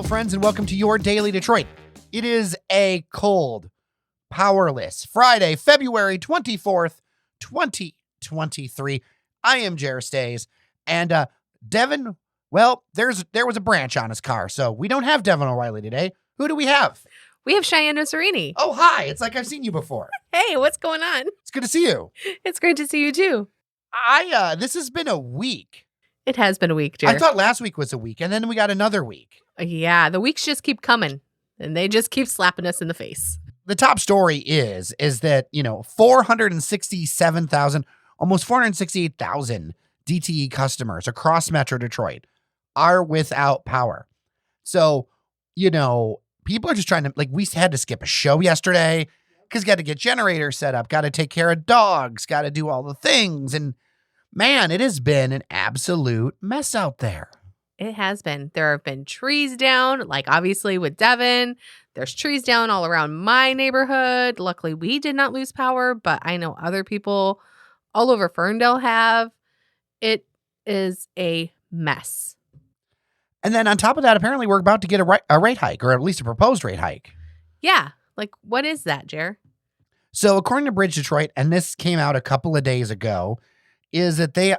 Hello, friends, and welcome to your Daily Detroit. It is a cold, powerless Friday, February 24th, 2023. I am Jer Stays, and Devin, well, there was a branch on his car, so we don't have Devin O'Reilly today. Who do we have? We have Shianne Serini. Oh, hi. It's like I've seen you before. Hey, what's going on? It's good to see you. It's great to see you too. This has been a week. It has been a week, Jer. I thought last week was a week, and then we got another week. Yeah, the weeks just keep coming, and they just keep slapping us in the face. The top story is that, 467,000, almost 468,000 DTE customers across Metro Detroit are without power. So, people are just trying to, we had to skip a show yesterday because got to get generators set up, got to take care of dogs, got to do all the things. And man, it has been an absolute mess out there. It has been. There have been trees down, obviously with Devin. There's trees down all around my neighborhood. Luckily, we did not lose power, but I know other people all over Ferndale have. It is a mess. And then on top of that, apparently we're about to get a rate hike, or at least a proposed rate hike. Yeah. What is that, Jer? So according to Bridge Detroit, and this came out a couple of days ago, is that the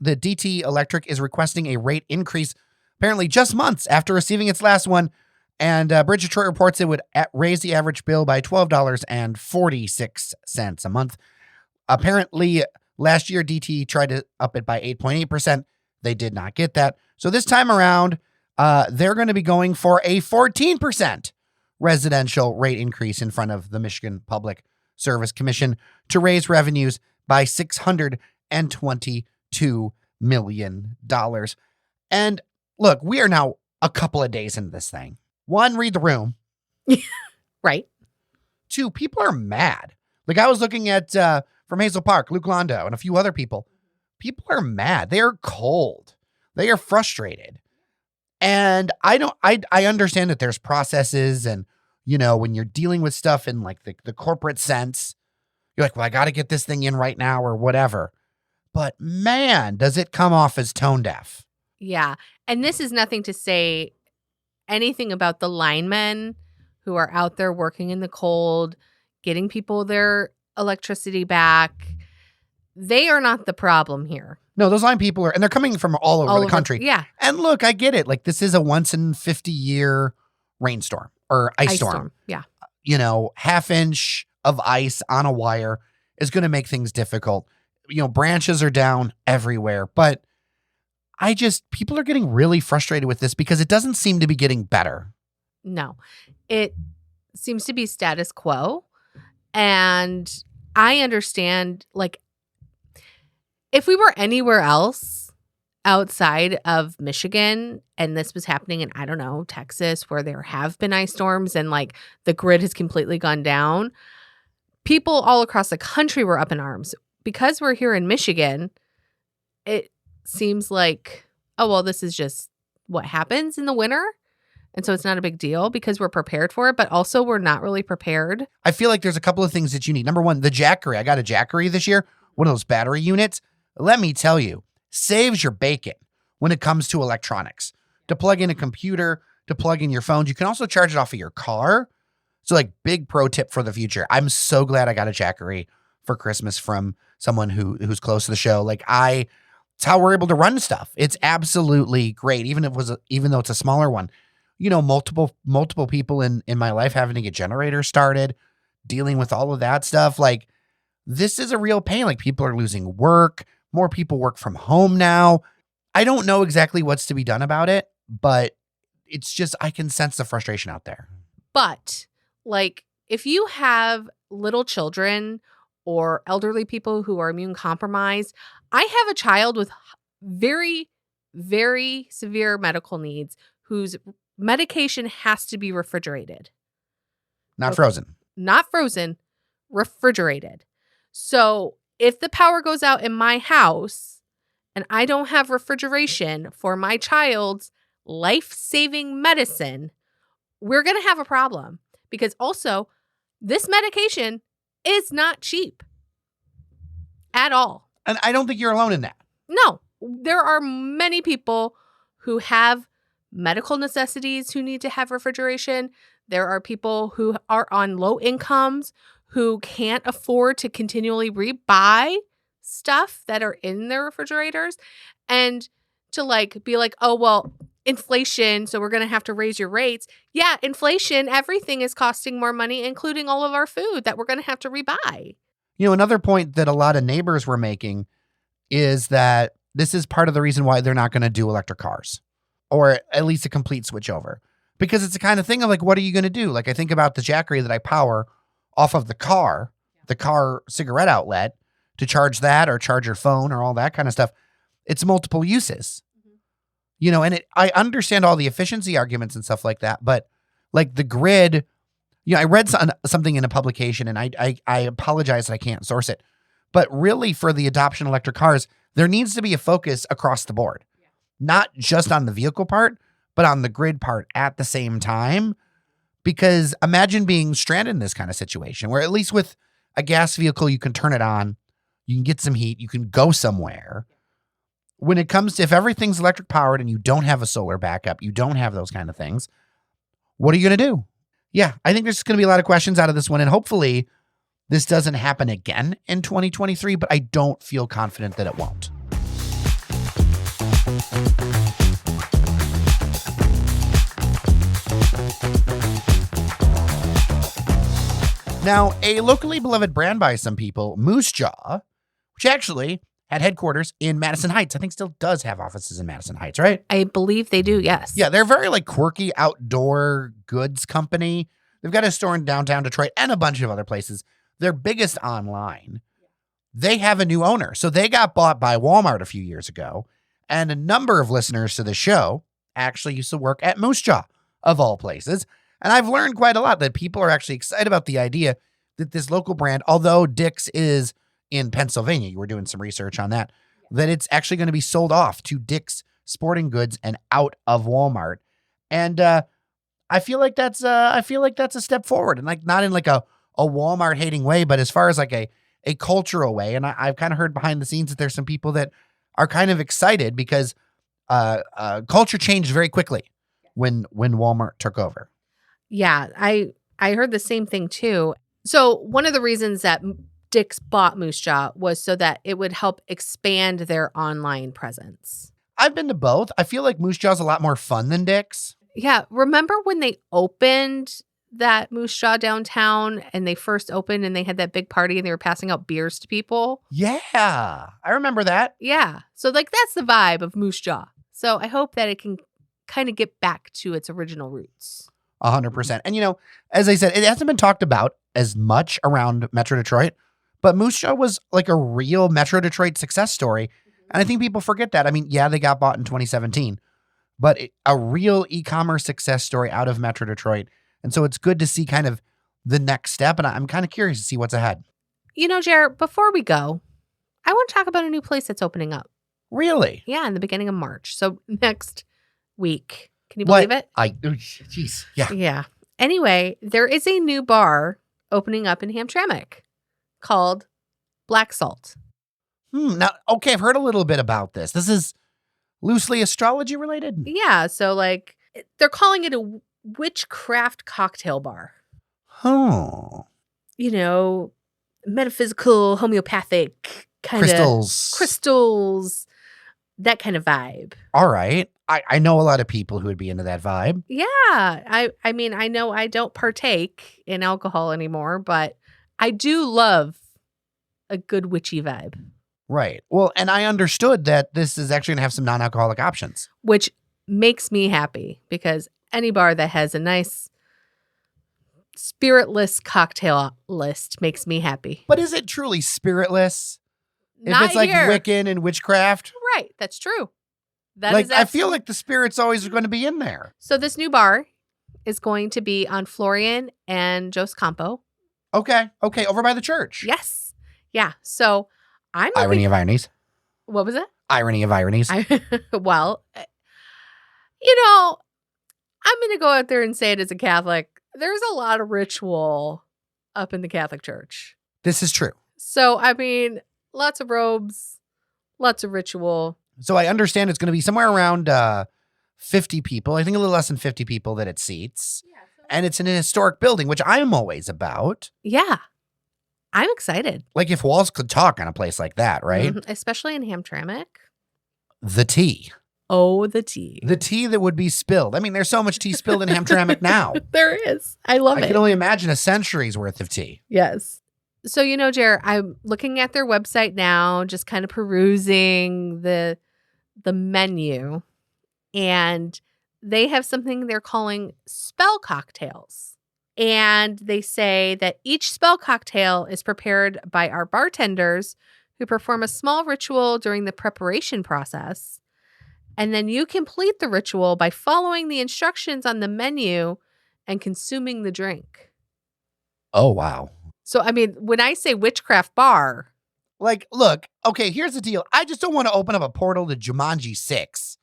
DT Electric is requesting a rate increase, apparently just months after receiving its last one. And Bridge Detroit reports it would raise the average bill by $12.46 a month. Apparently, last year, DT tried to up it by 8.8%. They did not get that. So this time around, they're going to be going for a 14% residential rate increase in front of the Michigan Public Service Commission to raise revenues by $622 million. And look, we are now a couple of days into this thing. One, read the room. Right. Two, people are mad. I was looking at from Hazel Park, Luke Londo, and a few other people. People are mad. They are cold. They are frustrated. And I understand that there's processes and, when you're dealing with stuff in the corporate sense, you're like, well, I got to get this thing in right now or whatever. But man, does it come off as tone deaf. Yeah. And this is nothing to say anything about the linemen who are out there working in the cold, getting people their electricity back. They are not the problem here. No, those line people are, and they're coming from all over the country. Yeah. And look, I get it. This is a once in 50 year rainstorm or ice storm. Yeah. Half inch of ice on a wire is going to make things difficult. Branches are down everywhere, but people are getting really frustrated with this because it doesn't seem to be getting better. No, it seems to be status quo. And I understand, if we were anywhere else outside of Michigan and this was happening in, I don't know, Texas, where there have been ice storms and the grid has completely gone down, people all across the country were up in arms. Because we're here in Michigan, it seems like, oh, well, this is just what happens in the winter. And so it's not a big deal because we're prepared for it, but also we're not really prepared. I feel like there's a couple of things that you need. Number one, the Jackery. I got a Jackery this year, one of those battery units. Let me tell you, saves your bacon when it comes to electronics. To plug in a computer, to plug in your phones. You can also charge it off of your car. So big pro tip for the future. I'm so glad I got a Jackery for Christmas from someone who's close to the show. It's how we're able to run stuff. It's absolutely great. Even though it's a smaller one, multiple people in my life having to get generators started, dealing with all of that stuff. This is a real pain. People are losing work. More people work from home now. I don't know exactly what's to be done about it, but it's just, I can sense the frustration out there. But if you have little children or elderly people who are immune compromised, I have a child with very, very severe medical needs whose medication has to be refrigerated. Not frozen. Not frozen, refrigerated. So if the power goes out in my house and I don't have refrigeration for my child's life-saving medicine, we're going to have a problem. Because also, this medication is not cheap at all. And I don't think you're alone in that. No, there are many people who have medical necessities who need to have refrigeration. There are people who are on low incomes who can't afford to continually rebuy stuff that are in their refrigerators. And to like be like, oh, well, inflation, so we're going to have to raise your rates. Yeah, inflation, everything is costing more money, including all of our food that we're going to have to rebuy. Another point that a lot of neighbors were making is that this is part of the reason why they're not going to do electric cars, or at least a complete switch over. Because it's the kind of thing of like, what are you going to do? Like, I think about the Jackery that I power off of the car cigarette outlet to charge that or charge your phone or all that kind of stuff. It's multiple uses, and I understand all the efficiency arguments and stuff like that. But like the grid, I read something in a publication, and I apologize that I can't source it. But really, for the adoption of electric cars, there needs to be a focus across the board, not just on the vehicle part, but on the grid part at the same time. Because imagine being stranded in this kind of situation where at least with a gas vehicle, you can turn it on, you can get some heat, you can go somewhere. When it comes to if everything's electric powered and you don't have a solar backup, you don't have those kind of things, what are you going to do? Yeah, I think there's going to be a lot of questions out of this one. And hopefully this doesn't happen again in 2023, but I don't feel confident that it won't. Now, a locally beloved brand by some people, Moosejaw, which actually had headquarters in Madison Heights. I think still does have offices in Madison Heights, right? I believe they do, yes. Yeah, they're very like quirky outdoor goods company. They've got a store in downtown Detroit and a bunch of other places. They're biggest online. They have a new owner. So they got bought by Walmart a few years ago. And a number of listeners to the show actually used to work at Moosejaw, of all places. And I've learned quite a lot that people are actually excited about the idea that this local brand, although Dick's is in Pennsylvania, you were doing some research on that, that it's actually going to be sold off to Dick's Sporting Goods and out of Walmart. And I feel like that's a step forward, and like not in like a Walmart hating way, but as far as like a cultural way. And I've kind of heard behind the scenes that there's some people that are kind of excited because culture changed very quickly when Walmart took over. Yeah, I heard the same thing too. So one of the reasons that Dick's bought Moosejaw was so that it would help expand their online presence. I've been to both. I feel like Moosejaw's a lot more fun than Dick's. Yeah. Remember when they opened that Moosejaw downtown and they first opened and they had that big party and they were passing out beers to people? Yeah, I remember that. Yeah. So like that's the vibe of Moosejaw. So I hope that it can kind of get back to its original roots. 100%. And as I said, it hasn't been talked about as much around Metro Detroit, but Moosejaw was like a real Metro Detroit success story. And I think people forget that. I mean, yeah, they got bought in 2017, but a real e-commerce success story out of Metro Detroit. And so it's good to see kind of the next step. And I'm kind of curious to see what's ahead. Jared, before we go, I want to talk about a new place that's opening up. Really? Yeah, in the beginning of March. So next week. Can you believe it? Jeez. Yeah. Yeah. Anyway, there is a new bar opening up in Hamtramck called Black Salt. Now, okay, I've heard a little bit about this. This is loosely astrology related? Yeah. So like they're calling it a witchcraft cocktail bar. Oh. Metaphysical, homeopathic kind of crystals, that kind of vibe. All right. I know a lot of people who would be into that vibe. Yeah. I mean, I know I don't partake in alcohol anymore, but I do love a good witchy vibe. Right. Well, and I understood that this is actually going to have some non-alcoholic options. Which makes me happy because any bar that has a nice spiritless cocktail list makes me happy. But is it truly spiritless? Not if it's like here. Wiccan and witchcraft? Right. That's true. I feel like the spirit's always going to be in there. So this new bar is going to be on Florian and Jos Campo. Okay. Over by the church. Yes. Yeah. So I'm irony of ironies. What was it? Irony of ironies. Well, I'm going to go out there and say it as a Catholic. There's a lot of ritual up in the Catholic Church. This is true. So, I mean, lots of robes, lots of ritual. So I understand it's going to be somewhere around 50 people. I think a little less than 50 people that it seats. And it's in an historic building, which I'm always about. Yeah. I'm excited. Like if walls could talk on a place like that, right? Especially in Hamtramck. The tea. Oh, the tea. The tea that would be spilled. I mean, there's so much tea spilled in Hamtramck now. There is. I love it. I can only imagine a century's worth of tea. Yes. So, Jer, I'm looking at their website now, just kind of perusing the menu. And they have something they're calling spell cocktails. And they say that each spell cocktail is prepared by our bartenders who perform a small ritual during the preparation process. And then you complete the ritual by following the instructions on the menu and consuming the drink. Oh, wow. So, I mean, when I say witchcraft bar. Like, look, okay, here's the deal. I just don't want to open up a portal to Jumanji 6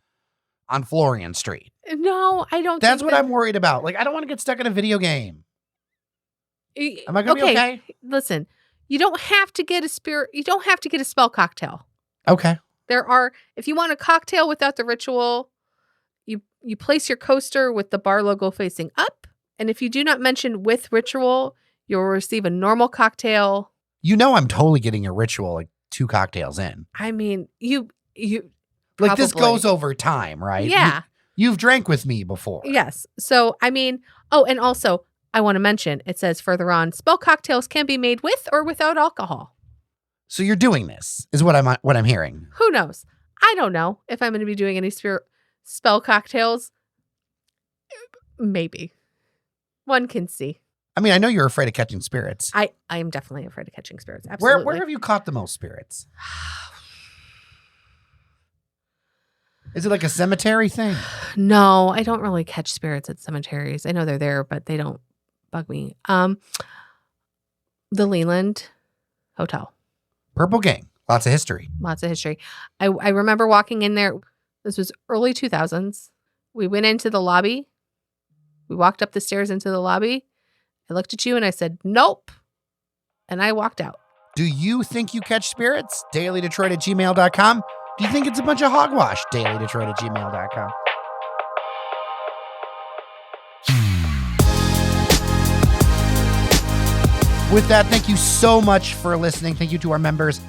on Florian Street. No, I don't That's think what I'm worried about. Like, I don't want to get stuck in a video game. Am I going to be okay? Listen, you don't have to get a spell cocktail. Okay. If you want a cocktail without the ritual, you place your coaster with the bar logo facing up. And if you do not mention with ritual, you'll receive a normal cocktail. I'm totally getting a ritual like 2 cocktails in. I mean, you like this goes over time, right? Yeah. You've drank with me before. Yes. So, I mean, and also I want to mention, it says further on, spell cocktails can be made with or without alcohol. So you're doing this, is what I'm hearing. Who knows? I don't know if I'm going to be doing any spell cocktails. Maybe. One can see. I mean, I know you're afraid of catching spirits. I am definitely afraid of catching spirits. Absolutely. Where have you caught the most spirits? Is it like a cemetery thing? No, I don't really catch spirits at cemeteries. I know they're there, but they don't bug me. The Leland Hotel. Purple Gang. Lots of history. Lots of history. I remember walking in there. This was early 2000s. We went into the lobby. We walked up the stairs into the lobby. I looked at you and I said, nope. And I walked out. Do you think you catch spirits? dailydetroit@gmail.com. Do you think it's a bunch of hogwash? dailydetroit@gmail.com. With that, thank you so much for listening. Thank you to our members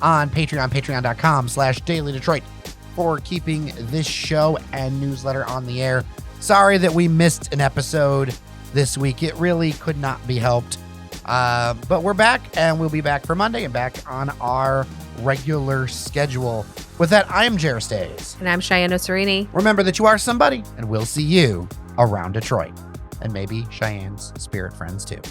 on Patreon, patreon.com/dailydetroit for keeping this show and newsletter on the air. Sorry that we missed an episode this week. It really could not be helped. But we're back, and we'll be back for Monday and back on our regular schedule. With that, I am Jer Stays. And I'm Shianne Serini. Remember that you are somebody, and we'll see you around Detroit. And maybe Cheyenne's spirit friends too.